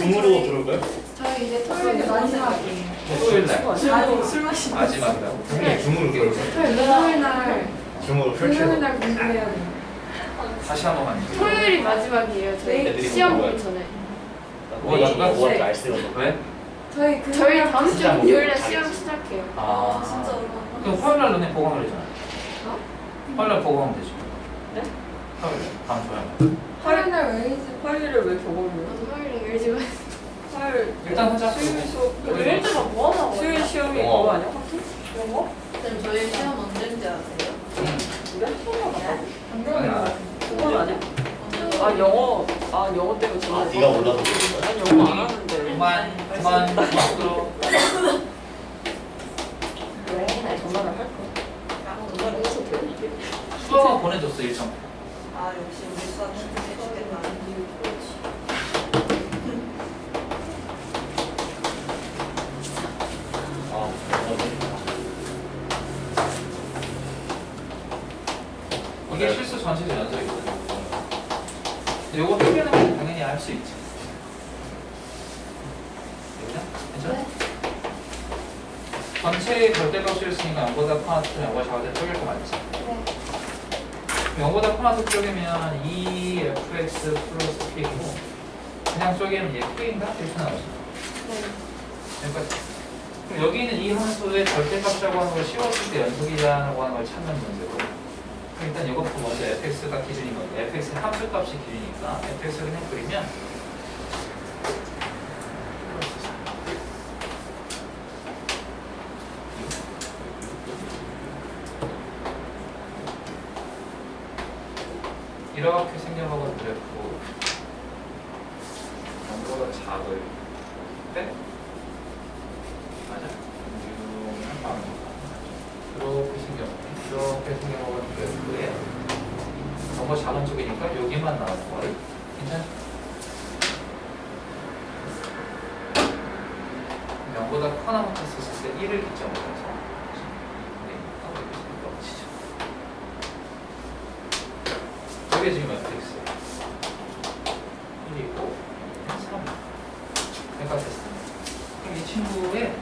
중으로 들어올까요? 저희 이제 토요일 마지막이에요. 토요일 날 술 마시고. 마지막이라고. 선생님 중으로 들어올까요? 토요일 날 중으로 펼쳐서. 토요일 날 공부해야 돼요. 다시 한 번만. 토요일이 마지막이에요. 저희 애들이 시험 공부해요. 보기 전에. 뭐가 잘 쓰는 거? 왜? 저희 다음 주 시작. 목요일에 시험 시작해요. 아 진짜 얼마? 그럼 화요일 날 너네 보강을 되잖아. 어? 화요일 날 보강하면 되지. 네? 화요일 날 다음 주 화요일. 화요일 날왜 일찍? 화요일에 왜 저거를? 나도 화요일에 일찍 왔어. 화요일 일단 하자. 수요일 수업 일찍 뭐 하나? 수요일 시험이 영어. 그거 아니야? 화투? 영어? 선생님 저희 시험 언제인지 아세요? 우리 한 시간 남았다고? 아니, 알아. 그건 아니야? 아 영어 영어 때문에 저거 아, 네가 몰라서 그런 거야? 난 영어 안 하는데 그만 들어. 왜? 전화를 할 거야 전화를 해서 돼 이게? 수아가 보내줬어 일정. 아 역시 우리 수학 해주겠다. 아, 이게 실수 전체적 연속이거든. 요거 해결하면 당연히 알 수 있지. 괜찮아? 전체의 절대값이 있으니까 0보다 큰 하트는 0보다 작을 때 쪼갤 거 맞지? 네. 0보다 큰 하트 쪼개면 2fx 플러스 p이고 그냥 쪼개면 얘 k인가? 이렇게 나오지. 네. 여기까지. 그럼 여기 있는 이 함수의 절대값이라고 하는 걸 씌웠을 때 연속이라고 하는 걸 찾는 문제고 일단 이것부터 먼저 fx가 기준인 거고 fx의 함수값이 기준이니까 fx를 그냥 그리면 이렇게 생겨먹은 그래프 0보다 작을 때 맞아? 이렇게 생겨먹은 그래프에 너무 작은 쪽이니까 여기만 나오는 거야. 괜찮아? 0보다 큰 함수 썼을 때 1을 기점으로 해서 이게 지금 fx 1이고 3 여기까지 됐습니다. 그럼 이 친구의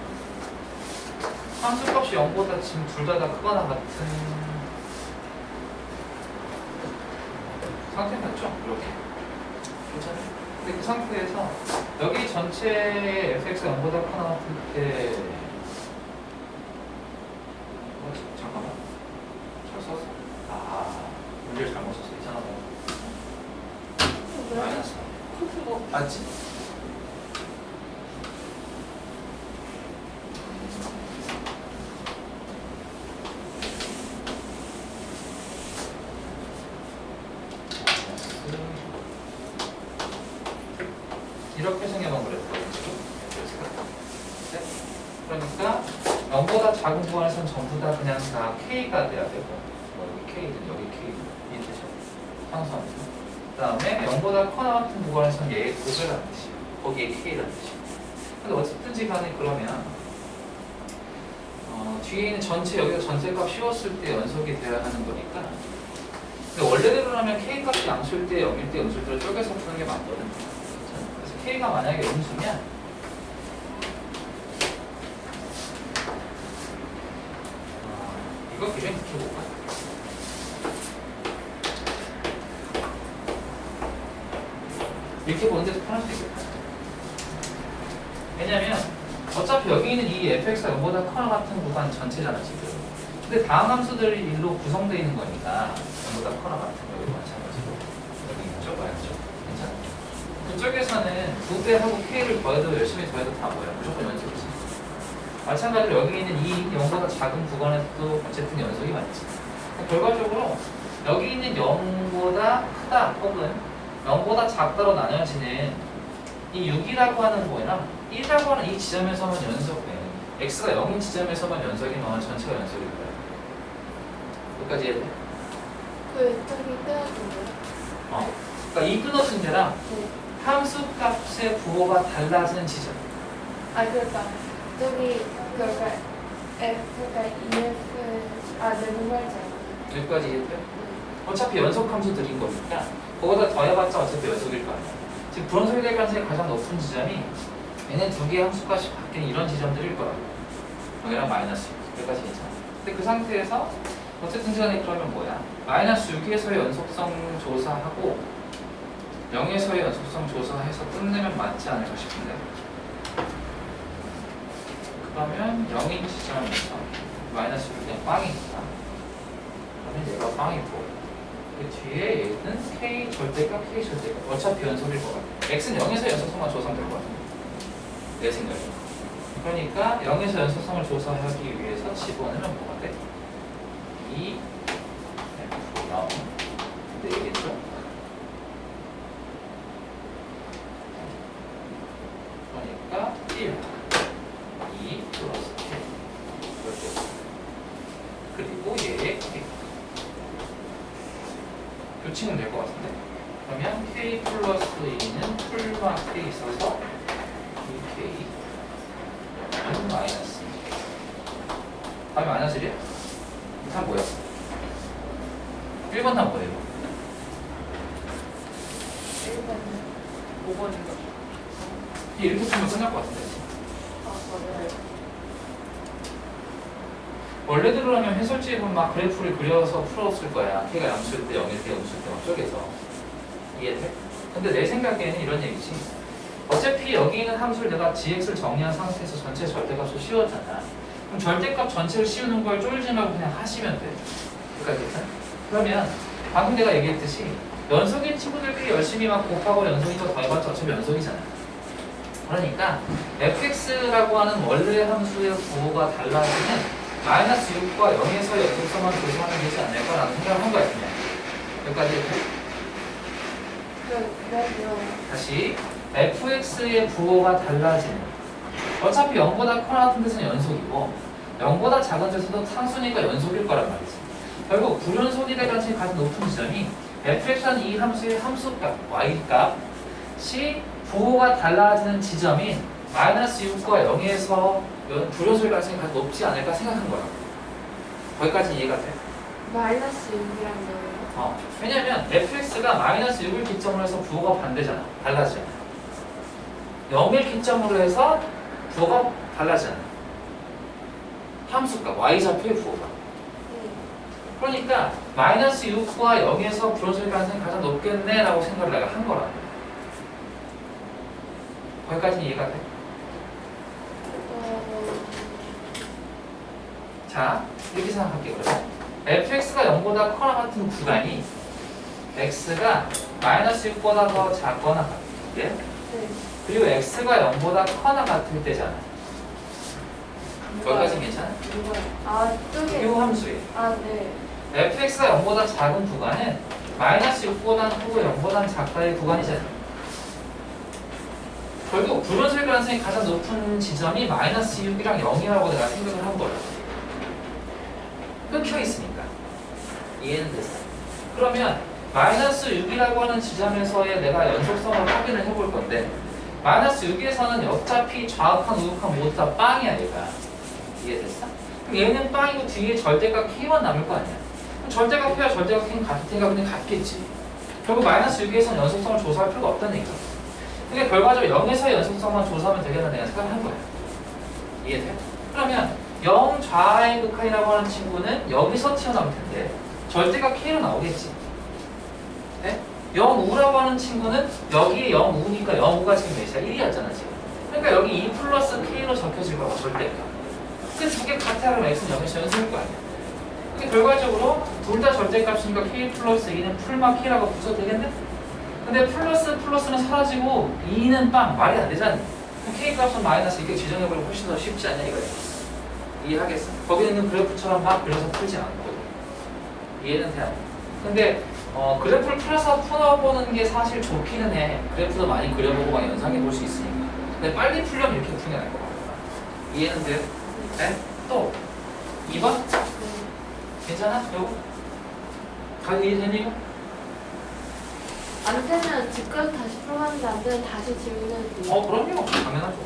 함수값이 0보다 지금 둘 다 크거나 같은 상태 맞죠? 이렇게 괜찮아요? 근데 그 상태에서 여기 전체 fx가 0보다 크거나 같을 때 잠깐만 잘 썼어? 아 문제를 잘못 썼어. 이상하다. 마이너스 맞지? 이렇게 생겨만 그랬거든요. 네? 그러니까 0보다 작은 구간에서는 전부 다 그냥 다 K가 돼야 되고 여기 K든 여기 K든 이 뜻이죠. 상수함수. 그 다음에 0보다 커나 같은 구간에서는 얘의 곱이라는 뜻이에요. 거기에 K라는 뜻이에요. 근데 어쨌든지 간에 그러면 뒤에 있는 전체 여기가 전체값 씌웠을 때 연속이 돼야 하는 거니까 근데 원래대로라면 K값이 양수일 때 0일 때 음수일 때 쪼개서 푸는 게 맞거든. 그래서 K가 만약에 음수면 이거 기준히 붙여볼까? 이렇게 보는 데서 편할 수 있겠다. 왜냐면 어차피 여기 있는 이 fx가 0보다 커나 같은 구간 전체잖아 지금. 근데 다음 함수들이 일로 구성되어 있는 거니까 0보다 커나 같은 여기 마찬가지로 여기 있죠? 맞죠? 괜찮아. 그쪽에서는 2배 하고 k를 더해도 열심히 더해도 다 뭐야? 무조건 연속이지. 마찬가지로 여기 있는 이 0보다 작은 구간에서도 어쨌든 연속이 맞지. 결과적으로 여기 있는 0보다 크다 혹은 0보다 작다로 나눠지는 이 6이라고 하는 거랑 1이라고 하는 이 지점에서만 연속돼. x가 0인 지점에서만 연속이면 전체가 연속일 거야. 여기까지 이해돼? 그 저기 끊어진 거요? 그러니까 이 끊어진 데랑 함수 값의 부호가 달라지는 지점. 아 그러니까 저기 그러니까 F 그러니까 EF 내 무슨 말인지 알아. 여기까지 이해돼? 어차피 연속 함수들인 거니까 그거다 더해봤자 어차피 연속일 거 아니야. 즉 불원소리 대비 가능성이 가장 높은 지점이 얘네 두 개의 함수값이 바뀌는 이런 지점들일 거라고. 여기랑 마이너스 6 여기까지 괜찮아. 근데 그 상태에서 어쨌든 간에 그러면 뭐야? 마이너스 6에서의 연속성 조사하고 0에서의 연속성 조사해서 끝내면 맞지 않을까 싶은데. 그러면 0인 지점에서 마이너스 6은 빵이니까 그러면 얘가 빵이고 그 뒤에 얘는 K 절대값, K 절대값 어차피 연속일 것 같아. X는 0에서 연속성만 조사하면 될 것 같아. 내 생각에. 그러니까 0에서 연속성을 조사하기 위해서 집어넣으면 뭐가 돼? 2 F 0 근데 얘겠죠? 그러니까 1 2 플러스 K 이렇게 그리고 얘의 K 교칭은 될 것 같은데 그러면 K 플러스 2는 풀마 K 있어서 2K 마이너스 답이 마이너스 1이야? 답 뭐야? 1번 답 뭐예요? 1번은 5번인가? 이렇게 풀면 끝날 것 같은데 맞아요. 원래대로라면 해설지에 보면 막 그래프를 그려서 풀었을 거야. K가 0일 때 0일 때 0일 때 막 쪼개서 이해돼? 근데 내 생각에는 이런 얘기지. 어차피 여기 있는 함수를 내가 gx를 정리한 상태에서 전체 절대값을 씌웠잖아. 그럼 절대값 전체를 씌우는 걸 쫄지 말고 그냥 하시면 돼. 그러니까 그러면 방금 내가 얘기했듯이 연속인 친구들끼리 열심히 막 곱하고 연속인 거 더해봤자 어차피 연속이잖아. 그러니까 fx라고 하는 원래 함수의 부호가 달라지는 마이너스 6과 0에서 연속성만 조사하면 되지 않을까라는 생각을 한 거야 그냥. 여기까지 이렇게. 그래요. 다시 fx의 부호가 달라지는 어차피 0보다 커나 같은 데서는 연속이고 0보다 작은 데서도 상수니까 연속일 거란 말이지. 결국 불연속이 될 가능성이 가장 높은 지점이 fx라는 이 함수의 함수값 y값이 부호가 달라지는 지점인 마이너스 6과 0에서 불연속일 가능성이 가장 높지 않을까 생각한 거야. 거기까지 이해가 돼? 마이너스 6이란 거예요. 왜냐면 fx가 마이너스 6을 기점으로 해서 부호가 반대잖아. 달라지잖아. 0을 기점으로 해서 부호가 달라지잖아. 함수값 y좌표의 부호가. 그러니까 마이너스 6과 0에서 불연속일 가능성이 가장 높겠네라고 생각을 내가 한 거라. 거기까지는 이해가 돼? 자, 이렇게 생각할게요. 그러면 fx가 0보다 커나 같은 구간이 x가 마이너스 6보다 더 작거나 같을 때 네. 그리고 x가 0보다 커나 같을 때잖아. 거기까지는 괜찮아? 아, 저기. 요 함수에 아, 네. fx가 0보다 작은 구간은 마이너스 6보다 크고 0보다 작다의 구간이잖아. 결국 불연속일 가능성이 가장 높은 지점이 마이너스 6이랑 0이라고 내가 생각을 한 거야. 끊겨 있으니까. 이해는 됐어. 그러면 마이너스 6이라고 하는 지점에서의 내가 연속성을 확인을 해볼 건데 마이너스 6에서는 어차피 좌우칸 우우칸 모두 다 빵이야 얘가. 이해됐어? 그럼 얘는 빵이고 뒤에 절대값 K만 남을 거 아니야. 그럼 절대값 K와 절대값 K는 같을 테니까 그냥 같겠지. 결국 마이너스 6에서는 연속성을 조사할 필요가 없다는 얘기야. 그러니까 결과적으로 0에서 연속성만 조사하면 되겠다는 내가 생각을 한 거야. 이해돼? 그러면 0 좌의 극한이라고 하는 친구는 여기서 튀어나올 텐데 절대값 K로 나오겠지. 네? 0 우라고 하는 친구는 여기에 0 우니까 0 우가 지금 몇이야? 1이었잖아 지금. 그러니까 여기 2 플러스 K로 적혀질 거야 절대값. 그 두 개 같아 하면 X는 0에서 연속일 거 아니야. 그러니까 결과적으로 둘 다 절대값이니까 K 플러스 2는 풀마 K라고 붙여도 되겠네? 근데 플러스는 사라지고 2는 빵 말이 안 되잖아. K 값은 마이너스 이렇게 지정해버리면 훨씬 더 쉽지 않냐 이거야. 이해하겠어? 거기 있는 그래프처럼 막 그려서 풀지 않고 이해는 돼. 근데 그래프를 풀어서 풀어보는 게 사실 좋기는 해. 그래프도 많이 그려보고 막 연상해 볼 수 있으니까. 근데 빨리 풀려면 이렇게 푸는 게 나을 것 같아. 이해는 돼요? 네? 또 2번? 괜찮아? 요거? 이해되니 이거? 안 되면 집까지 다시 풀어봤는데 안 되면 다시 질문해도 돼요. 그럼요. 당연하죠.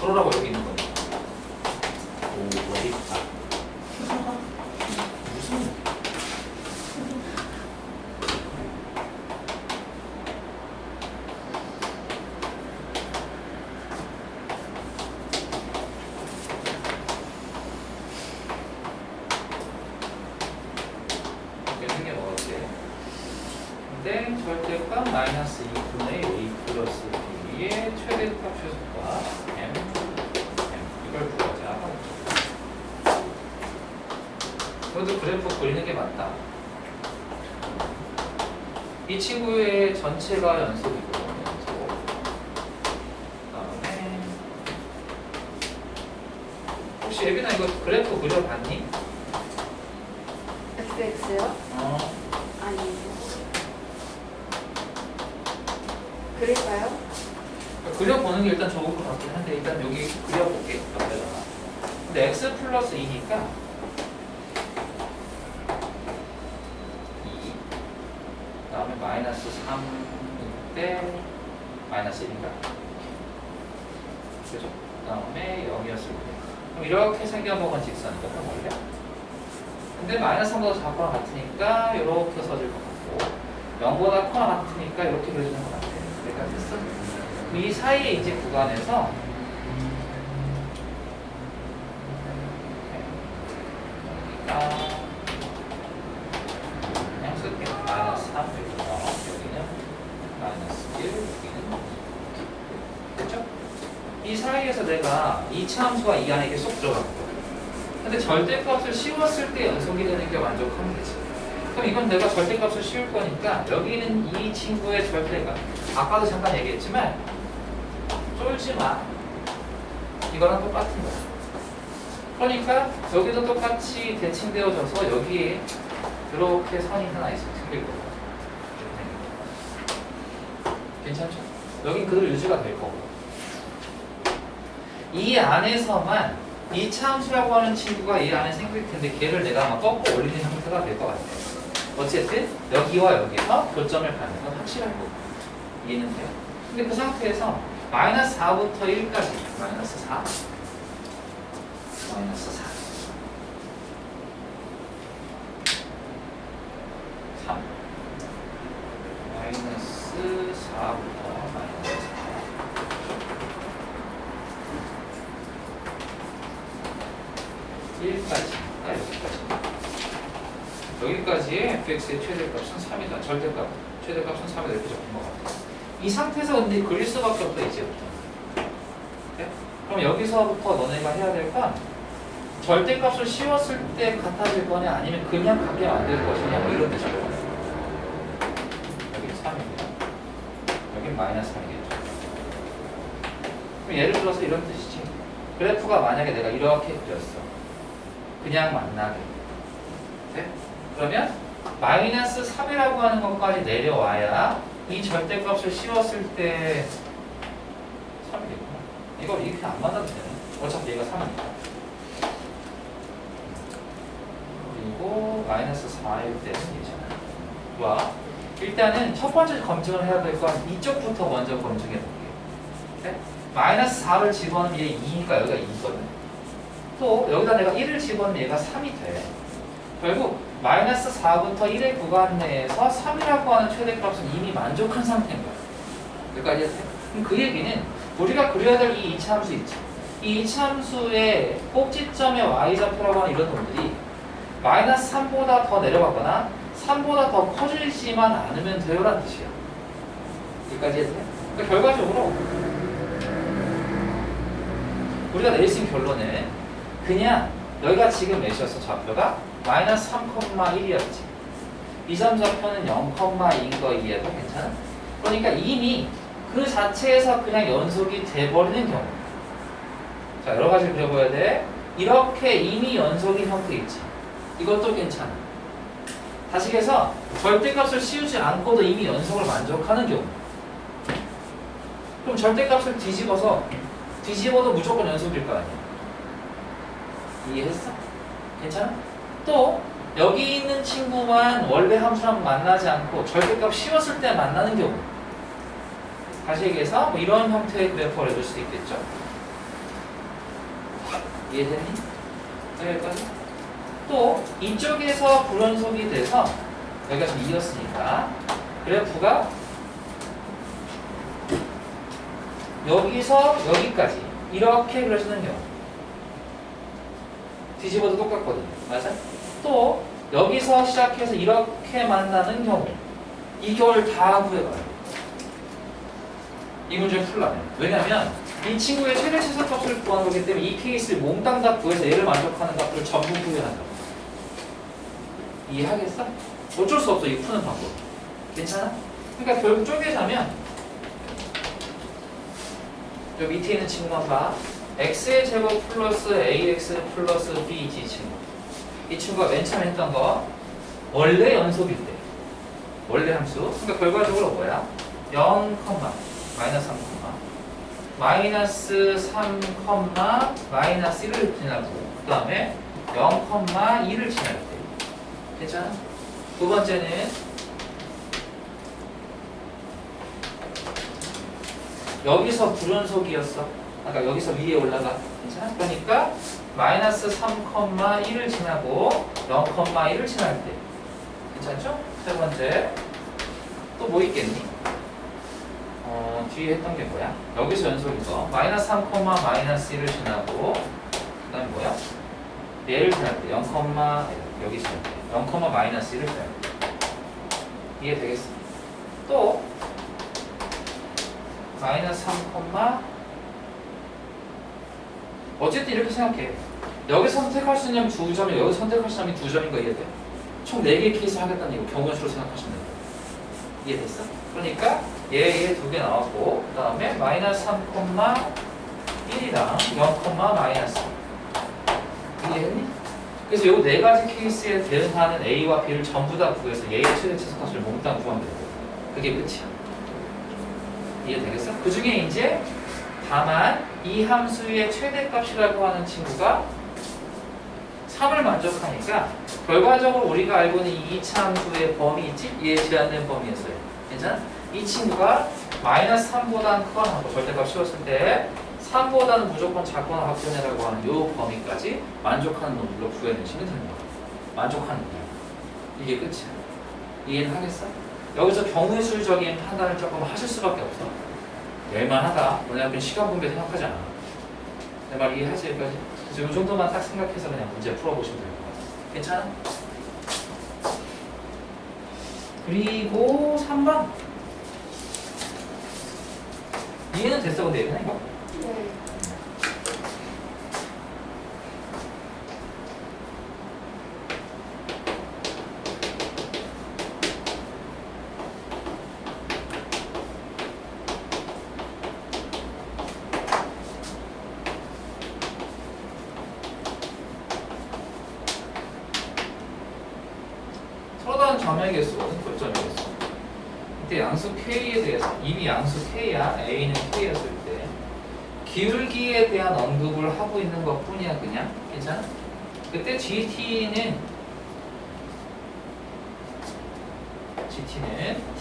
그러라고 여기 있는 거니까. 오, 멋있다. 무슨 마이너스 2분의 a 플러스 b의 최대값 최소값 m 이걸 구하자. 이것도 그래프 그리는 게 맞다. 이 친구의 전체가 연속이고 그다음에 혹시 예빈아 이거 그래프 그려봤니? fx요? 아니에요. 그릴까요? 그려보는 게 일단 좋을 것 같긴 한데 일단 여기 그려볼게. 옆에다가. 근데 x 플러스 2니까 2 그다음에 마이너스 3때 마이너스 1인가? 그죠? 그다음에 0이었을 때 그럼 이렇게 생겨먹은 직선이니까 원래 근데 마이너스 3보다 작거나 같으니까 이렇게 써질 것 같고 0보다 커나 같으니까 이렇게 그려지는 것 같아. 그러니까 됐어? 이 사이에 이제 구간에서 여기가 그냥 쓸게. 마이너스 3 여기는 마이너스 1 여기는 됐죠? 이 사이에서 내가 이차함수가 이 안에 이렇게 쏙 들어갔고 근데 절대값을 씌웠을 때 연속이 되는 게 만족하면 되지. 그럼 이건 내가 절대값을 씌울 거니까 여기는 이 친구의 절대값 아까도 잠깐 얘기했지만 쫄지 마. 이거랑 똑같은 거야. 그러니까 여기도 똑같이 대칭되어져서 여기에 이렇게 선이 하나 있어 생길 거고 괜찮죠? 여긴 그대로 유지가 될 거고 이 안에서만 이 차함수라고 하는 친구가 이 안에 생길 텐데 걔를 내가 막 꺾고 올리는 형태가 될 것 같아. 어쨌든 여기와 여기서 교점을 갖는 건 확실한 거고 이해는 돼요? 근데 그 상태에서 마이너스 4부터 1까지 마이너스 4 마이너스 4 3 마이너스 4부터 마이너스 4 1까지 여기까지의 fx의 최대값은 3이다. 절대값 최대값은 3이다. 이렇게 적힌 것 같아요. 이 상태에서 근데 그릴 수밖에 없다 이제부터. 네? 그럼 여기서부터 너네가 해야 될 건 절대값을 씌웠을 때 같아질 거냐 아니면 그냥 같게 만들 것이냐 뭐 이런 뜻일 거예요. 여기는 3입니다. 여기는 마이너스 3이겠죠. 그럼 예를 들어서 이런 뜻이지. 그래프가 만약에 내가 이렇게 그렸어. 그냥 만나게. 네? 그러면 마이너스 3이라고 하는 것까지 내려와야 이 절대값을 씌웠을 때 3이겠구나. 이거 이렇게 안 만나도 되네. 어차피 얘가 3이니까. 그리고 마이너스 4일 때는 얘잖아. 좋아. 일단은 첫 번째 검증을 해야 될 건 이쪽부터 먼저 검증해 볼게요. 네? 마이너스 4를 집어넣으면 얘 2니까 여기가 2거든. 또 여기다 내가 1을 집어넣으면 얘가 3이 돼. 결국 마이너스 4부터 1의 구간 내에서 3이라고 하는 최대값은 이미 만족한 상태인 거야. 여기까지 했어요. 그럼 그 얘기는 우리가 그려야 될 이 이차함수 있지. 이 이차함수의 꼭지점의 y좌표라고 하는 이런 놈들이 마이너스 3보다 더 내려가거나 3보다 더 커지지만 않으면 돼요라는 뜻이야. 여기까지 했어요. 그러니까 결과적으로 우리가 내릴 수 있는 결론은 그냥 여기가 지금 몇이었어? 좌표가 마이너스 3,1이었지. 이 점 좌표는 0,2인 거 이해가 괜찮아? 그러니까 이미 그 자체에서 그냥 연속이 돼버리는 경우. 자, 여러 가지를 그려봐야 돼. 이렇게 이미 연속인 형태 있지. 이것도 괜찮아. 다시 해서 절대값을 씌우지 않고도 이미 연속을 만족하는 경우. 그럼 절대값을 뒤집어도 무조건 연속일 거 아니야. 이해했어? 괜찮아? 또 여기 있는 친구만 원래 함수랑 만나지 않고 절대값 씌웠을 때 만나는 경우. 다시 얘기해서 뭐 이런 형태의 그래프를 해줄 수도 있겠죠. 이해됐니? 여기까지? 또 이쪽에서 불연속이 돼서 여기가 지금 2였으니까 그래프가 여기서 여기까지 이렇게 그려지는 경우. 뒤집어도 똑같거든요. 맞아요? 또 여기서 시작해서 이렇게 만나는 경우. 이 경우를 다 구해봐요. 이 문제를 풀려면. 왜냐면 이 친구의 최대 최소값을 구하는 거기 때문에 이 케이스를 몽땅 다 구해서 얘를 만족하는 값을 전부 구해한다고. 이해하겠어? 어쩔 수 없어, 이 푸는 방법. 괜찮아? 그러니까 결국 쪼개자면 저 밑에 있는 친구만 봐. x의 제곱 플러스 ax 플러스 bg 친구. 이 친구가 맨 처음에 했던 거 원래 연속일 때 원래 함수. 그러니까 결과적으로 뭐야? 0, 마이너스 3, 마이너스 3, 마이너스 1을 지나고 그 다음에 0,2를 지날 때. 괜찮아? 두 번째는 여기서 불연속이었어. 아까 여기서 위에 올라가. 괜찮아? 그러니까 마이너스 3,1을 지나고 0,1을 지날 때. 괜찮죠? 세 번째. 또 뭐 있겠니? 뒤에 했던 게 뭐야? 여기서 연속인 거. 마이너스 3, 마이너스 1을 지나고 그 다음에 뭐야? 얘를 지날 때 0, 여기 지날 때 0, 마이너스 1을 지날 때. 이해되겠어? 또 마이너스 3, 어쨌든 이렇게 생각해. 여기서 선택할 수 있는 두 점이 여기서 선택할 수 있는 두 점인 거 이해돼? 총 4개의 케이스 하겠다는 이거 경우의 수로 생각하시면 돼. 이해됐어? 그러니까 얘 두 개 나왔고 그 다음에 마이너스 3, 1이랑 0, 마이너스 이해했니? 그래서 요 4가지 케이스에 대응하는 A와 B를 전부 다 구해서 얘의 최대 최소값을 몽땅 구하면 되고 그게 끝이야. 이해되겠어? 그 중에 이제 다만 이 함수의 최대값이라고 하는 친구가 3을 만족하니까 결과적으로 우리가 알고 있는 이 2차 함수의 범위 있지? 얘 제한된 범위였어요. 괜찮아? 이 친구가 마이너스 3보다는 크거나 하고 절대값 씌웠을 때 3보다는 무조건 작거나 합변이라고 하는 이 범위까지 만족하는 놈들로 구해내시면 되는 거야. 만족하는 거야. 이게 끝이야. 이해는 하겠어? 여기서 경우의 수적인 판단을 조금 하실 수밖에 없어. 낼만하다. 왜냐하면 시간 분배 생각하지 않아. 내 말 이해하지? 여기까지? 그래서 이 정도만 딱 생각해서 그냥 문제 풀어보시면 될 것 같아. 괜찮아? 그리고 3번. 이해는 됐어, 근데 얘는 이거? 네. 서로 다른 점의 개수거든, 교점의 개수. 이때 양수 K에 대해서 이미 양수 K야, A는 K였을 때 기울기에 대한 언급을 하고 있는 것 뿐이야. 그냥 괜찮아? 그때 GT는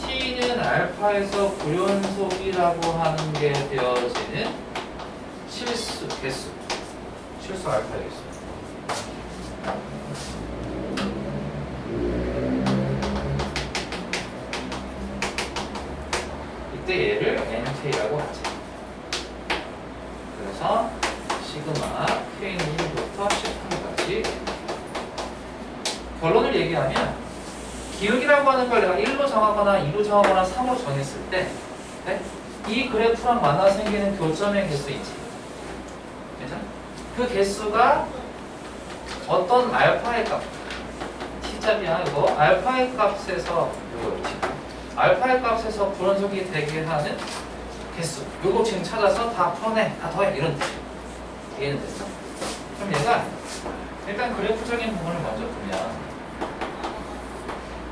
T는 알파에서 불연속이라고 하는 게 되어지는 실수 개수, 실수 알파의 개수. 이때 얘를 NK라고 하자. 그래서 시그마 K는 1부터 10까지 결론을 얘기하면 기울기라고 하는 걸 내가 1로 정하거나 2로 정하거나 3으로 정했을 때 이 그래프랑 만나 생기는 교점의 개수 있지. 괜찮아? 그 개수가 어떤 알파의 값 T잡이야 이거 알파의 값에서 이거 있지. 알파의 값에서 불연속이 되게 하는 개수 요거 지금 찾아서 다 풀어내 다 더해 이런 뜻이야. 이해는 됐어? 그럼 얘가 일단 그래프적인 부분을 먼저 보면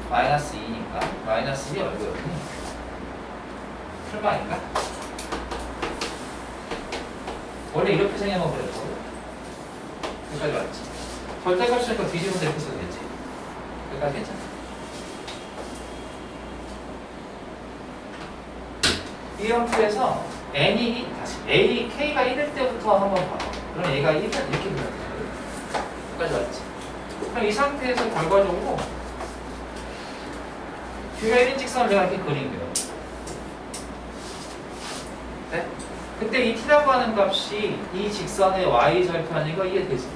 마이너스 2니까 마이너스 2의 얼굴이니 풀방인가? 원래 이렇게 생각하면 그랬거든. 여기까지 왔지. 절대값이니까 뒤집어서 이렇게 써도 되지. 여기까지 괜찮아. 이 형태에서 n이 다시 a, k가 1일 때부터 한번 봐봐. 그럼 얘가 1을 이렇게 그려요. 여기까지 왔지. 그럼 이 상태에서 결과적으로 뒤가 1인 직선을 내가 이렇게 그린 거예요. 네? 그때 이 t라고 하는 값이 이 직선의 y절편인 거 이해되지?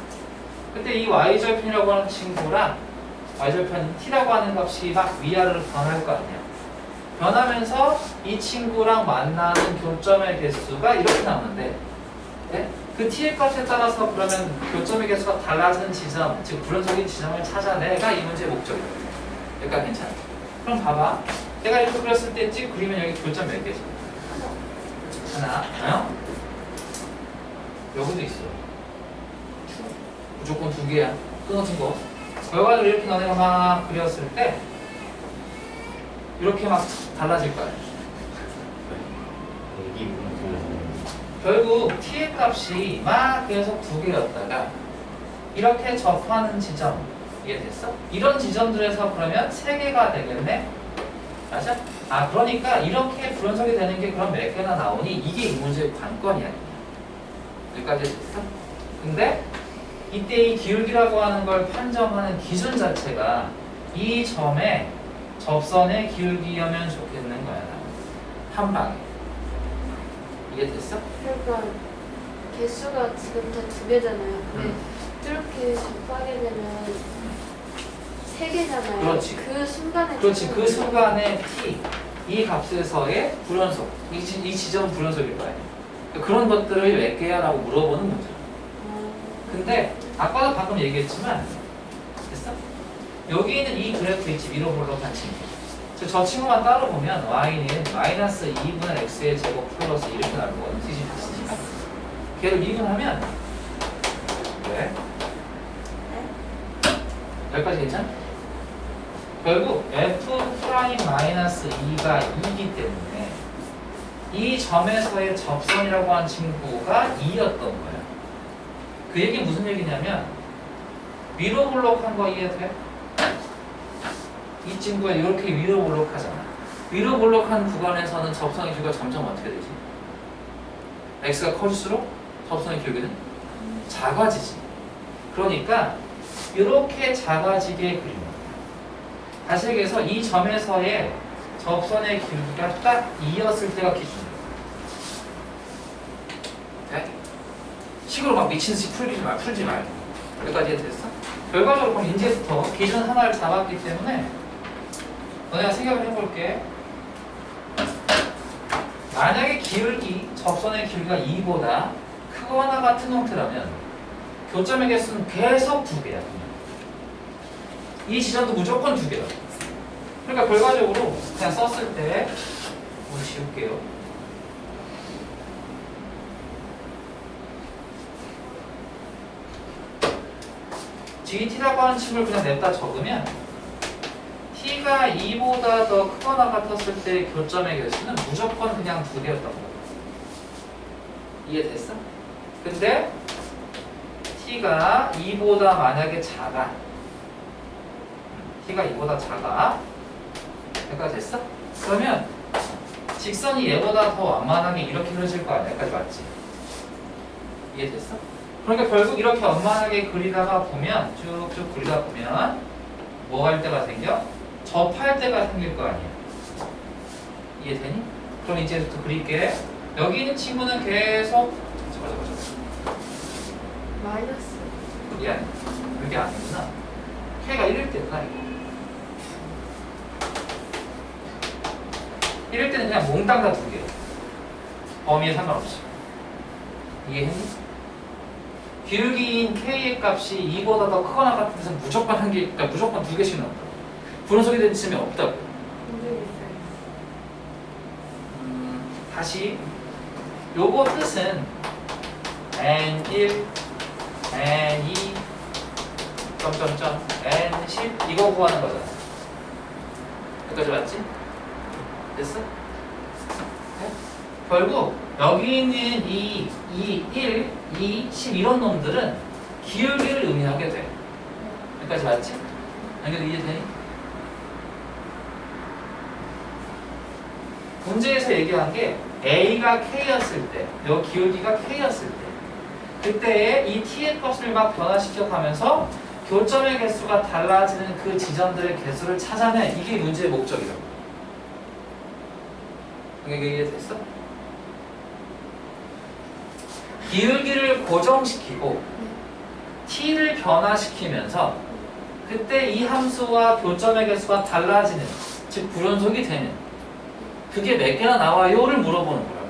그때 이 y절편이라고 하는 친구랑 y절편 t라고 하는 값이 막 위아래로 변할 거 아니야. 변하면서 이 친구랑 만나는 교점의 개수가 이렇게 나오는데, 네? 그 t의 값에 따라서 그러면 교점의 개수가 달라지는 지점, 즉 불연속인 지점을 찾아내가 이 문제의 목적이다. 여기까지 괜찮아? 그럼 봐봐. 내가 이렇게 그렸을 때 찍 그리면 여기 교점 몇 개지? 하나. 여기도 있어. 무조건 두 개야. 끊어진 거. 결과적으로 이렇게 너네가 막 그렸을 때 이렇게 막 달라질 거야. 여기 부분 결국 t의 값이 막 계속 두 개였다가 이렇게 접하는 지점 이해됐어? 이런 지점들에서 그러면 세 개가 되겠네? 맞아? 아 그러니까 이렇게 불연속이 되는 게 그럼 몇 개나 나오니 이게 이 문제의 관건이야. 여기까지 됐어? 근데 이때 이 기울기라고 하는 걸 판정하는 기준 자체가 이 점에 접선의 기울기여면 좋겠는 거야. 한 방에. 이해됐어? 그러니까 개수가 지금 다 두 개잖아요. 근데 이렇게 접하게 되면 세 개잖아요. 그렇지. 그 순간에 그렇지. 그 순간에 t 이 값에서의 불연속 이 지점은 불연속일 거 아니야. 그런 것들을 몇 개야? 라고 물어보는 문제. 근데 아까도 방금 얘기했지만 됐어? 여기 있는 이 그래프 있지. 위로 볼록한 친구. 저 친구만 따로 보면 y는 마이너스 2분의 x의 제곱 플러스 이렇게 나올 거거든. 뒤집혔으니까. 걔를 미분하면 왜? 여기까지 괜찮아? 결국 f 프라임 마이너스 2가 2이기 때문에 이 점에서의 접선이라고 한 친구가 2였던 거야. 그 얘기 무슨 얘기냐면 위로 볼록한 거 이해돼? 이 친구가 이렇게 위로 볼록하잖아. 위로 볼록한 구간에서는 접선의 길이가 점점 어떻게 되지? x가 커질수록 접선의 길이는 작아지지. 그러니까 이렇게 작아지게 그립니다. 다시 얘기해서 이 점에서의 접선의 길이가 딱 2였을 때가 기준이에요. 네? 식으로 막 미친듯이 풀지 말고. 여기까지 됐어? 결과적으로 그럼 이제부터 기준 하나를 잡았기 때문에 너네가 생각을 해볼게. 만약에 기울기, 접선의 길이가 2보다 크거나 같은 형태라면 교점의 개수는 계속 2개야. 이 지점도 무조건 2개야. 그러니까 결과적으로 그냥 썼을 때 오늘 지울게요. GT라고 하는 층을 그냥 냅다 적으면 t가 2보다 더 크거나 같았을 때 교점의 개수는 무조건 그냥 2개였던 거야. 이해됐어? 근데 t가 2보다 만약에 작아. t가 2보다 작아. 여기까지 됐어? 그러면 직선이 얘보다 더 완만하게 이렇게 그려질 거 아니야? 여기까지 맞지? 이해됐어? 그러니까 결국 이렇게 완만하게 그리다가 보면 쭉쭉 그리다 보면 뭐 할 때가 생겨? 접할 때가 생길 거 아니야. 이해되니? 그럼 이제부터 그릴게. 여기 있는 친구는 계속 저거 마이너스. 미안, 그게 아니구나. K가 1일 때구나 이거. 1일 때는 그냥 몽땅 다 2개. 범위에 상관없이. 이해했니? 기울기인 K의 값이 2보다 더 크거나 같은 데서 무조건 한 개, 그러니까 무조건 2개씩 나온다. 불연속이 되는 지점이 없다고. 다시 요거 뜻은 n1, n2, 점점점, n10 이거 구하는 거잖아. 여기까지 맞지? 됐어? 네? 결국 여기 있는 이 1, 2, 10 이런 놈들은 기울기를 의미하게 돼. 여기까지 맞지? 여기도 이해되니? 문제에서 얘기한 게 A가 K였을 때, 요 기울기가 K였을 때 그때의 이 T의 값을 막 변화시켜 가면서 교점의 개수가 달라지는 그 지점들의 개수를 찾아내. 이게 문제의 목적이라고. 이게 이해됐어? 기울기를 고정시키고 T를 변화시키면서 그때 이 함수와 교점의 개수가 달라지는, 즉 불연속이 되는 그게 몇 개나 나와요를 물어보는 거라고.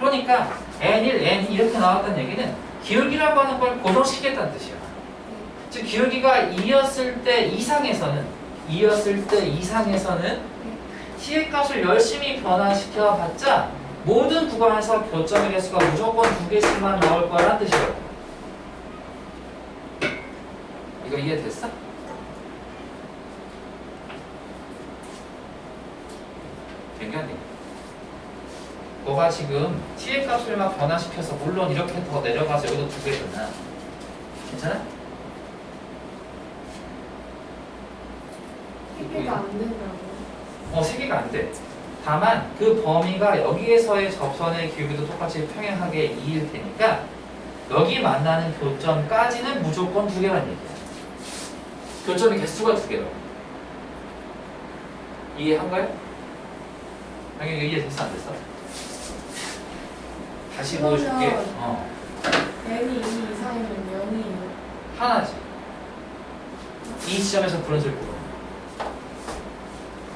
그러니까 N1, N2 이렇게 나왔다는 얘기는 기울기라고 하는 걸 고정시키겠다는 뜻이야. 즉 기울기가 2였을 때 이상에서는 t의 값을 열심히 변화시켜 봤자 모든 구간에서 교점의 개수가 무조건 2개씩만 나올 거라는 뜻이라고. 이거 이해됐어? 굉장히 너가 지금 t의 값을 막 변화시켜서 물론 이렇게 더 내려가서 여기도 2개잖아. 괜찮아? 세개가 안 된다고. 3개가 안 돼. 다만 그 범위가 여기에서의 접선의 기울기도 똑같이 평행하게 2일 테니까 여기 만나는 교점까지는 무조건 2개란 얘기야. 교점의 개수가 2개라고. 이해한가요? 당연히 이해됐어 안 됐어? 다시 보여줄게. N이 2 이상이면 0이에요. 하나지. 이 지점에서 그런 소리 부르는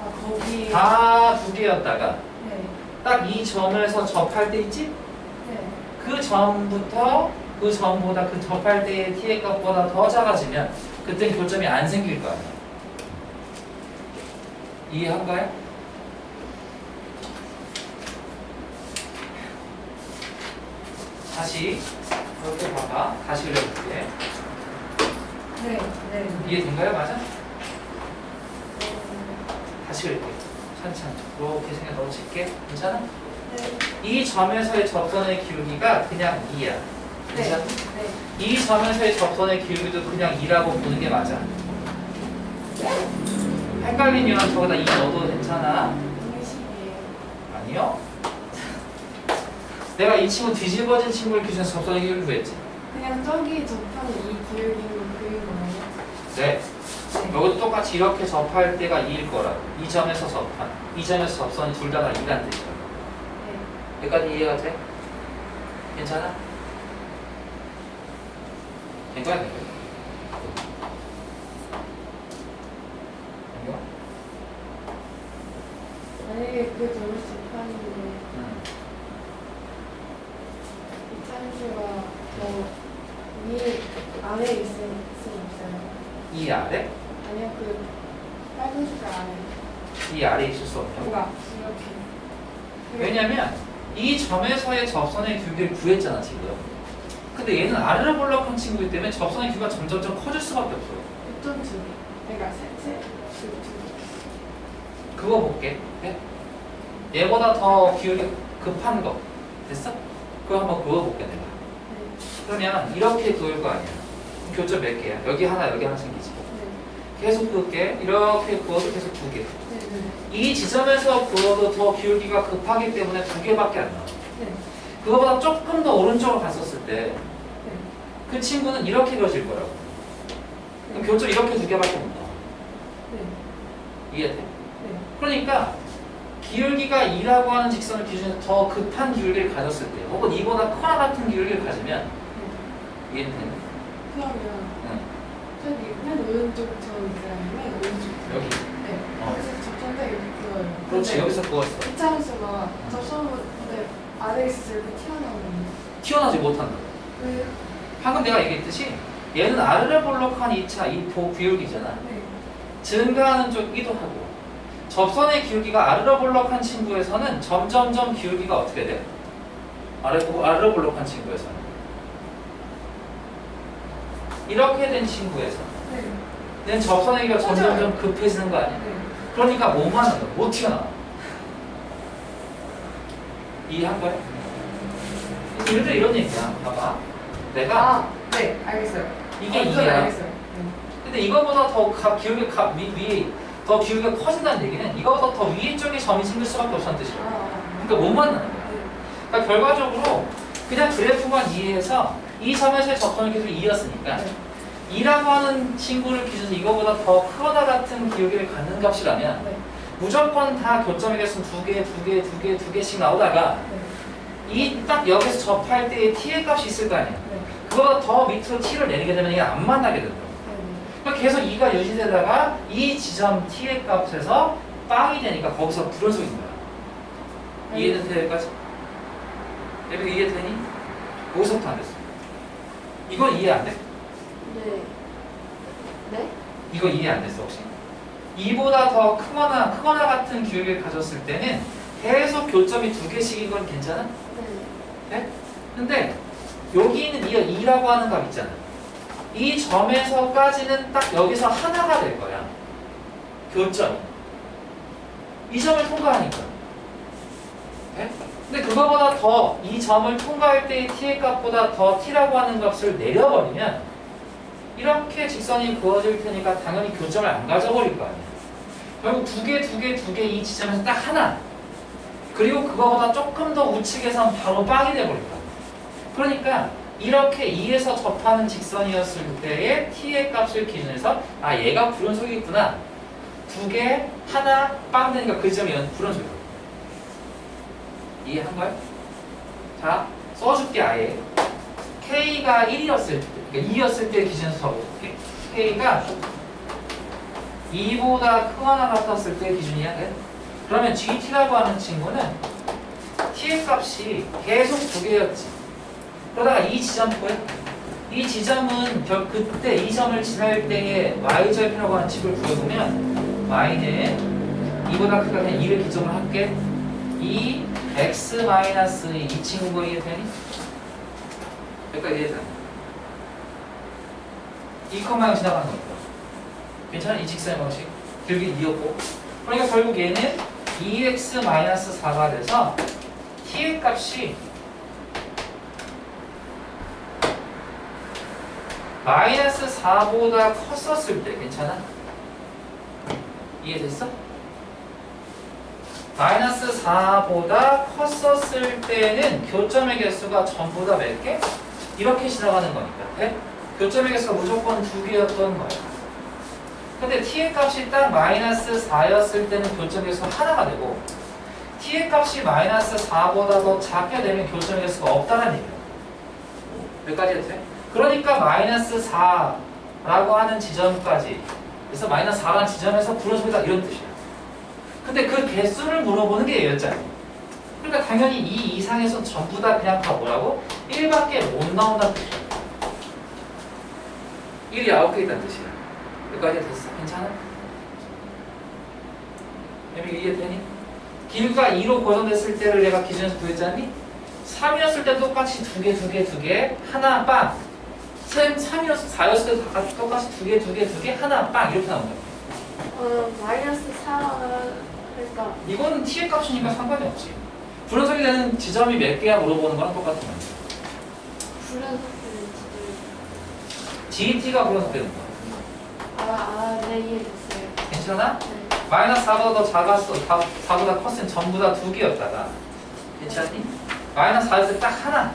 아 거기. 다 2개였다가 네. 딱 이 점에서 접할 때 있지? 네. 그 점부터 그 점보다 그 접할 때의 t의 값보다 더 작아지면 그땐 교점이 안 생길 거 아니야. 이해한가요? 다시 이렇게 봐봐. 다시 그려볼게. 네. 네. 이해된가요? 맞아? 다시 그릴게. 천천히 이렇게 생각 넣어줄게. 괜찮아? 네. 이 점에서의 접선의 기울기가 그냥 2야. 괜찮아? 네. 이 점에서의 접선의 기울기도 그냥 2라고 보는 게 맞아. 헷갈리면 저기다 2 넣어도 괜찮아. 공식이에요. 아니요. 내가 이 친구 뒤집어진 친구를 기준해서 접선의 기울기 구했지. 그냥 저기 접하는 이 기울기는 그린 거예요? 네. 여기도 똑같이 이렇게 접할 때가 2일 거라고. 이 점에서 접한. 이 점에서 접선이 둘 다가 2란 뜻이라고. 네. 여기까지 이해가 돼? 괜찮아? 괜찮아? 괜찮아? 만약에 그 점을 접하는데 응. 이 참수가 더 위, 아래에 있을 수 있어요? 이 아래? 아니요, 그 빨간 숫자 아래. 이 아래에 있을 수 없다고. 뭐가 이렇게. 왜냐면 이 점에서의 접선의 기울기를 구했잖아 지금. 근데 얘는 아래로 볼락한 친구이기 때문에 접선의 기울기가 점점점 커질 수밖에 없어. 6.2. 그러니까 세. 그거 볼게. 네? 얘보다 더 기울기 급한 거 됐어? 그거 한번 그어볼게 내가. 그러면 이렇게 그을 거 아니야. 그럼 교점 몇 개야? 여기 하나 여기 하나 생기지. 계속 그을게. 이렇게 그어도 계속 2개. 이 지점에서 그어도 더 기울기가 급하기 때문에 2개밖에 안 나와. 그거보다 조금 더 오른쪽으로 갔었을 때 그 친구는 이렇게 그어질 거라고. 그럼 교점 이렇게 2개밖에 못 나와. 이해돼? 그러니까 기울기가 2라고 하는 직선을 기준해서 더 급한 기울기를 가졌을 때 혹은 이보다 커나 같은 기울기를 가지면 이해는 되니? 그러면 응. 저기 맨 오른쪽 저 있잖아요. 맨 오른쪽. 여기. 네. 그래서 접선대 이렇게 그어요. 그렇지. 근데 여기서 그었어. 이 참수가 접선대 아래에 있을 때 튀어나오는. 튀어나오지 못한다. 왜? 방금 내가 얘기했듯이 얘는 아래를 볼록한 2차 이 기울기잖아. 네. 증가하는 쪽이기도 하고 접선의 기울기가 아래로 볼록한 친구에서는 점점점 기울기가 어떻게 돼? 아래로 볼록한 친구에서는 이렇게 된 친구에서 는 접선의 기울기가 점점점 급해지는 거 아니야? 네. 그러니까 뭐만 하는 거야? 못 튀어나와. 이해한 거야? 예를 들어 이런 얘기야. 봐봐. 내가 네, 알겠어요. 이게 완전 2야. 알겠어요. 근데 이거보다 더 기울기가 위에 더 기울기가 커진다는 얘기는 이거보다 더 위에 쪽에 점이 생길 수밖에 없다는 뜻이야. 그러니까 못 만나는 거야. 그러니까 결과적으로 그냥 그래프만 이해해서 이 점에서의 접선의 기술이 2였으니까 2라고 하는 친구를 기준으로 이거보다 더 크거나 같은 기울기를 갖는 값이라면 무조건 다 교점의 개수는 2개씩 나오다가 이 딱 여기서 접할 때의 t의 값이 있을 거 아니야. 그거보다 더 밑으로 t를 내리게 되면 이게 안 만나게 된다. 그러니까 계속 2가 유지되다가 이 지점 t의 값에서 빵이 되니까 거기서 불연속인 거야. 이해는 돼 여기까지? 얘도 이해되니? 거기서부터 안 됐어. 이건 이해 안 돼? 네. 네? 이거 이해 안 됐어 혹시? 이보다 더 크거나 같은 기울기를 가졌을 때는 계속 교점이 두 개씩인 건 괜찮아? 네. 네? 근데 여기 있는 2라고 하는 값 있잖아. 이 점에서까지는 딱 여기서 하나가 될 거야. 교점이. 이 점을 통과하니까. 네? 근데 그거보다 더 이 점을 통과할 때의 t의 값보다 더 t라고 하는 값을 내려버리면 이렇게 직선이 그어질 테니까 당연히 교점을 안 가져버릴 거 아니야. 결국 두 개 이 지점에서 딱 하나. 그리고 그거보다 조금 더 우측에선 바로 빵이 돼버릴 거야. 그러니까 이렇게 2에서 접하는 직선이었을 때의 t의 값을 기준해서 아 얘가 불연속이 있구나. 두 개, 하나, 빵 되니까 그 지점이 불연속이야. 이해한 거야? 자, 써줄게 아예. K가 1이었을 때, 그러니까 2였을 때 기준에서 써볼게. K가 2보다 크거나 같았을 때 기준이야. 그래? 그러면 GT라고 하는 친구는 T의 값이 계속 두 개였지. 그러다가 이 지점 뭐야? 이 지점은 그때 이 점을 지날 때의 y절표라고 하는 칩을 구해보면 y는 2보다 크다 그냥 2를 기점으로 할게. 2 x 마이너스 이 친구가 이해되니? 여기까지 이해되니? 2,0 지나가는 거니까. 괜찮아? 이 직선의 방식. 길게 2였고. 그러니까 결국 얘는 2x 마이너스 4가 돼서 t의 값이 마이너스 4보다 컸었을 때 괜찮아? 이해됐어? 마이너스 4보다 컸었을 때는 교점의 개수가 전부 다 몇 개? 이렇게 지나가는 거니까. 네? 교점의 개수가 무조건 두 개였던 거야. 근데 t의 값이 딱 마이너스 4였을 때는 교점의 개수가 하나가 되고 t의 값이 마이너스 4보다 더 작게 되면 교점의 개수가 없다는 얘기야. 여기까지 해도 돼? 그러니까 마이너스 4라고 하는 지점까지 그래서 마이너스 4라는 지점에서 불연속이다 이런 뜻이야. 근데 그 개수를 물어보는 게 얘였잖아. 그러니까 당연히 이 이상에서 전부 다 그냥 다 뭐라고? 1밖에 못 나온다는 뜻이야. 1이 9개 있다는 뜻이야. 여기까지 됐어? 괜찮아? 이해되니? 길이가 2로 고정됐을 때를 내가 기준에서 구했잖니? 3이었을 때 똑같이 두 개, 하나, 빵. 3이었을 때 4였을 때 똑같이 두 개, 하나, 빵. 이렇게 나온 거야. 마이너스 4 할까? 이거는 t의 값이니까 상관이 없지. 불연속이 되는 지점이 몇 개야 물어보는 거랑 똑같은 거야. 불연속되는 지점. GT가 불연속되는 거야. 네, 이해됐어요. 괜찮아? 네. 마이너스 4보다 더 작았어. 4보다 컸으면 전부 다 두 개였다가. 괜찮니? 마이너스 4였을 때 딱 하나.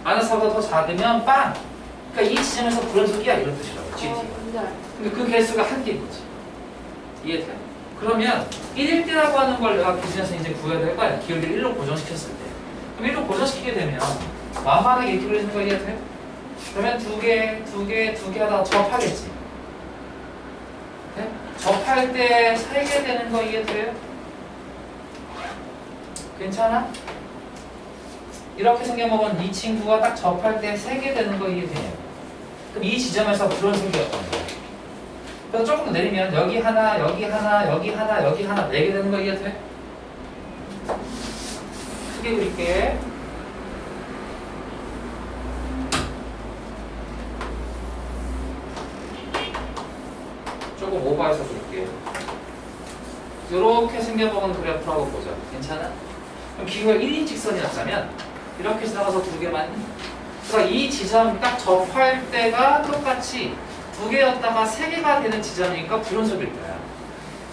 마이너스 4보다 더 작으면 빵. 그러니까 이 지점에서 불연속이야 이런 뜻이라고. GT가. 근데 근데 그 개수가 한 개인 거지. 이해돼? 그러면 1일 때라고 하는 걸 내가 기준에서 이제 구해야 될 거 아니야. 기울기를 1로 고정시켰을 때. 그럼 1로 고정시키게 되면 완만하게 이렇게 그려지는 거 이해돼? 그러면 두 개 하다가 접하겠지. 네? 접할 때 3개 되는 거 이해돼요? 괜찮아? 이렇게 생겨먹은 이 친구가 딱 접할 때 3개 되는 거 이해되냐고. 그럼 이 지점에서 불연속이었던 거야. 그래서 조금 더 내리면 여기 하나, 여기 하나, 여기 하나, 여기 하나 4개 되는 거 이해돼? 크게 그릴게. 조금 오버해서 그릴게요. 이렇게 생겨먹은 그래프라고 보자. 괜찮아? 그럼 기호가 1인 직선이었다면 이렇게 지나가서 두 개만. 그러니까 이 지점 딱 접할 때가 똑같이 두 개였다가 3개가 되는 지점이니까 불연속일 거야.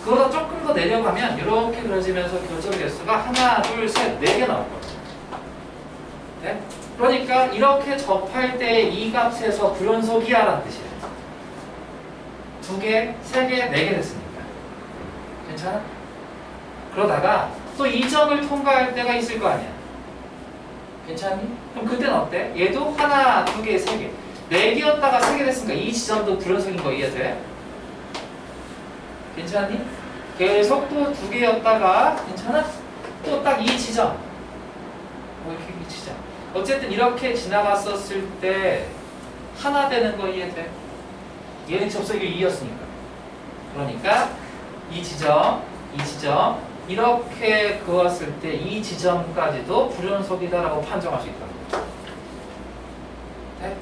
그거보다 조금 더 내려가면 이렇게 그려지면서 교점 개수가 하나, 둘, 셋, 4개 나올 거야. 네? 그러니까 이렇게 접할 때 이 값에서 불연속이야 라는 뜻이야. 2개, 3개, 4개 됐으니까. 괜찮아? 그러다가 또 이 점을 통과할 때가 있을 거 아니야. 괜찮니? 그럼 그때는 어때? 얘도 하나, 2개, 3개. 4개였다가 3개 됐으니까 이 지점도 불연속인 거 이해돼? 괜찮니? 계속 또 2개였다가 괜찮아? 또 딱 이 지점. 뭐 이렇게 이 지점. 어쨌든 이렇게 지나갔었을 때 하나 되는 거 이해돼? 얘는 접속이 2였으니까. 그러니까 이 지점 이렇게 그었을 때 이 지점까지도 불연속이다라고 판정할 수 있다. 네?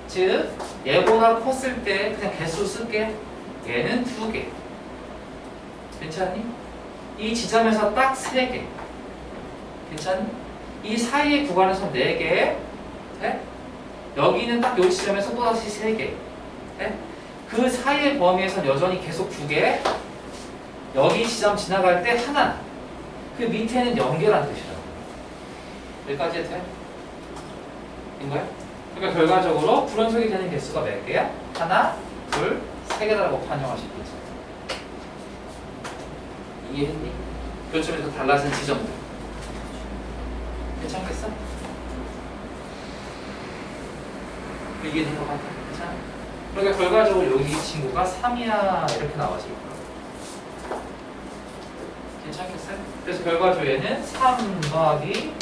즉 얘보다 컸을 때 그냥 개수 쓸게. 얘는 2개. 괜찮니? 이 지점에서 딱 3개. 괜찮니? 이 사이의 구간에서 4개. 네? 여기는 딱 이 지점에서 또다시 3개. 네? 그 사이의 범위에선 여전히 계속 2개. 여기 지점 지나갈 때 하나. 그 밑에는 연결한 뜻이라고. 여기까지 해도 돼? 인가요? 그러니까 결과적으로 불연속이 되는 개수가 몇 개야? 하나, 둘, 3개다라고 판정할 수 있겠지. 이해했니? 교점에서 달라진 지점들. 괜찮겠어? 이해된 것 같아? 괜찮아? 그러니까 결과적으로 여기 이 친구가 3이야 이렇게 나와질 거야. 괜찮겠어요? 그래서 결과적으로 얘는 3 더하기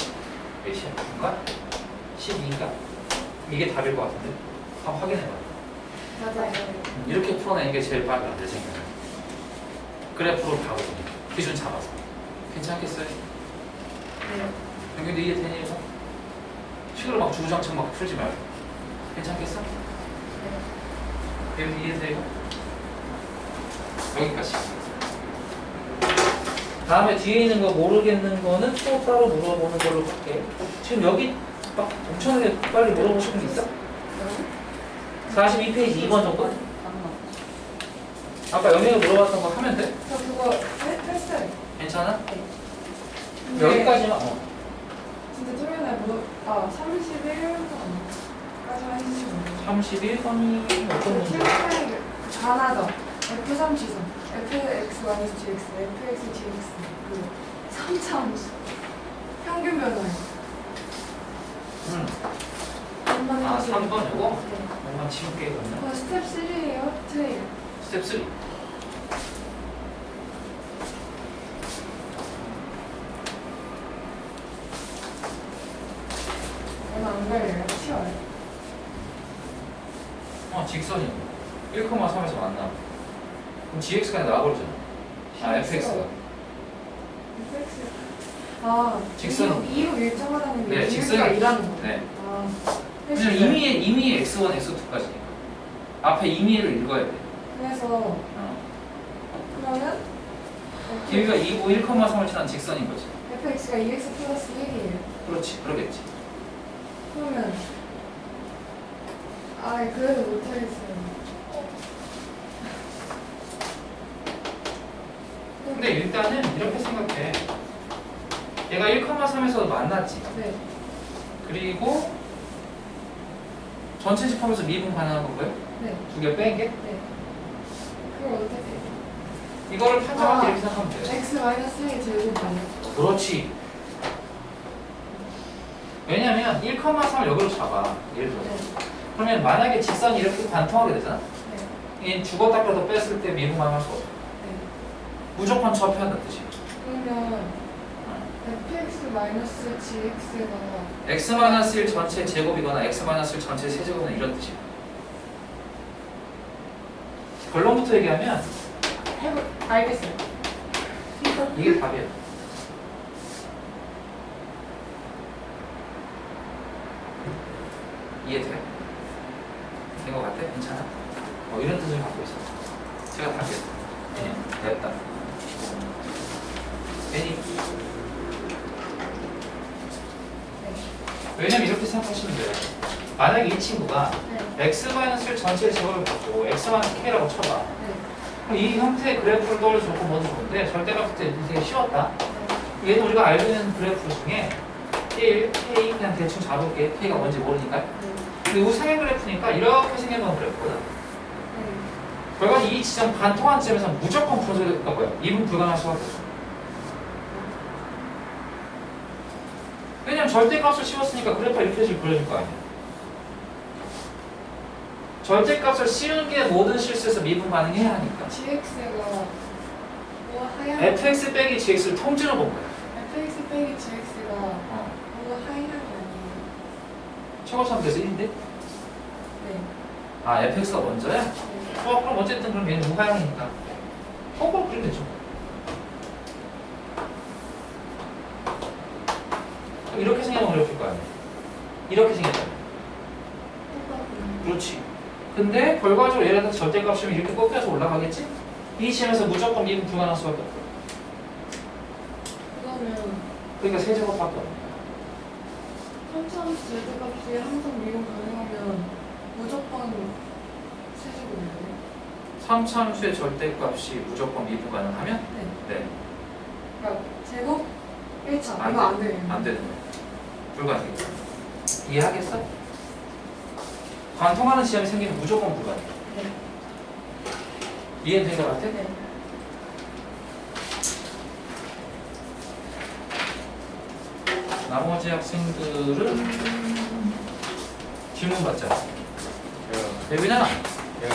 몇이야? 9인가? 12인가? 이게 답일 것 같은데? 한번 확인해봐. 맞아요. 이렇게 풀어내는 게 제일 빨라 내 생각에. 그래프로 가거든요. 기준 잡아서. 괜찮겠어요? 네. 근데 이해되니 이거? 식으로 막 주구장창 막 풀지 말고. 괜찮겠어? 여기 이해돼 이거? 여기까지. 다음에 뒤에 있는 거 모르겠는 거는 또 따로 물어보는 걸로 할게. 지금 여기 막 엄청나게 빨리 물어보시는 게 있어? 42페이지 2번 정도? 아까 연예가 물어봤던 거 하면 돼? 저 그거 했어요. 괜찮아? 근데 여기까지만 진짜 토요일날 31까지만 해주시면 31번이 어떤 문제? 팀플레이 좌나죠. F3 지점, fx-gx, fx-gx 그 3참 평균 변화요. 아 3번 이거? 네. 뭔가 지울게 그러면 그거 스텝 3예요? 트레이요? 스텝 3 얼마 안 걸려요? 쉬워요? 직선이 1,3에서 만나 그럼 gx가 나와버리잖아 fx가 fx 아 직선. 이유 일정하다는 게 네, 이유가 직선이- 일하는 거. 네. 아 그냥 이미 x1, x2까지니까 앞에 이미를 읽어야 돼 그래서 그러면 길이가 2고 1,3을 지난 직선인 거지 fx가 2x 플러스 1이에요. 그렇지 그러겠지 그러면 그래도 못하겠어요. 근데 일단은 이렇게 생각해 얘가 1,3에서 만났지 네. 그리고 전체 집합에서 미분 가능한 건가요? 네. 2개 뺀 게? 네. 그걸 어떻게 이거를 판정할 때 이렇게 생각하면 돼 x 마이너스 1 제곱 아니에요? 그렇지 왜냐면 1,3을 여기로 잡아 예를 들어서 네. 그러면 만약에 직선이 이렇게 관통하게 되잖아 네. 이 죽었다 펴도 뺐을 때 미분 가능할 수 없어 네. 무조건 접혀한다는 뜻이야 그러면 fx 마이너스 gx가 x-1 전체 제곱이거나 x-1 전체 세제곱은 이런 뜻이야 결론부터 얘기하면 알겠어요. 이게 답이야 이해돼? 된 것 같아? 괜찮아? 이런 뜻을 갖고 있어 제가 답이야 됐다 애니 왜냐면 이렇게 생각하시면 돼요 만약에 이 친구가 네. x-를 전체 제곱을 갖고 x-k라고 쳐봐 네. 그럼 이 형태의 그래프를 떠올려주고 먼저 본데 절대값 때 되게 쉬웠다 얘는 우리가 알고 있는 그래프 중에 1, K 그냥 대충 잡을게 K가 뭔지 모르니까 네. 근데 우상의 그래프니까 이렇게 생겨본 그래프거든 네. 결과는 이 지점 관통한 지점에서 무조건 분석가 뭐야? 이분 불가능할 수밖에 없어 왜냐면 절대값을 씌웠으니까 그래프가 이렇게 그려질 거 아니야 절대값을 씌우는 게 모든 실수에서 미분 가능해야 하니까 gx가 뭐 하얀 fx 빼기 gx를 통째로 본 거야 fx 빼기 gx가 뭔가 하이하이 아니에요? 최고차함께서 1인데? 네. 아 fx가 먼저야? 네. 그럼 어쨌든 그럼 얘는 무하향이니까 거꾸로 그리면 되죠. 이렇게 생기면 어려울 거 아니야. 이렇게 생겼잖아. 똑같은. 그렇지. 근데 결과적으로 예를 들어서 절대값이면 이렇게 꺾여서 올라가겠지? 이 시험에서 무조건 미분 불가능할 수밖에 없고. 그러면 그러니까 세제곱밖에 없는 거야. 3차함수 제곱값이 항상 미분 가능하면 무조건 세제곱이에요? 3차함수의 절대값이 무조건 미분 가능하면? 네. 네. 그러니까 제곱 1차 안 이거 안 돼. 돼요. 안 되는 거야. 불가능해. 이해하겠어? 관통하는 시험이 생기면 무조건 불가능해. 네. 이해된 것 같아? 네. 나머지 학생들은 질문 받자. 배우잖아. 제가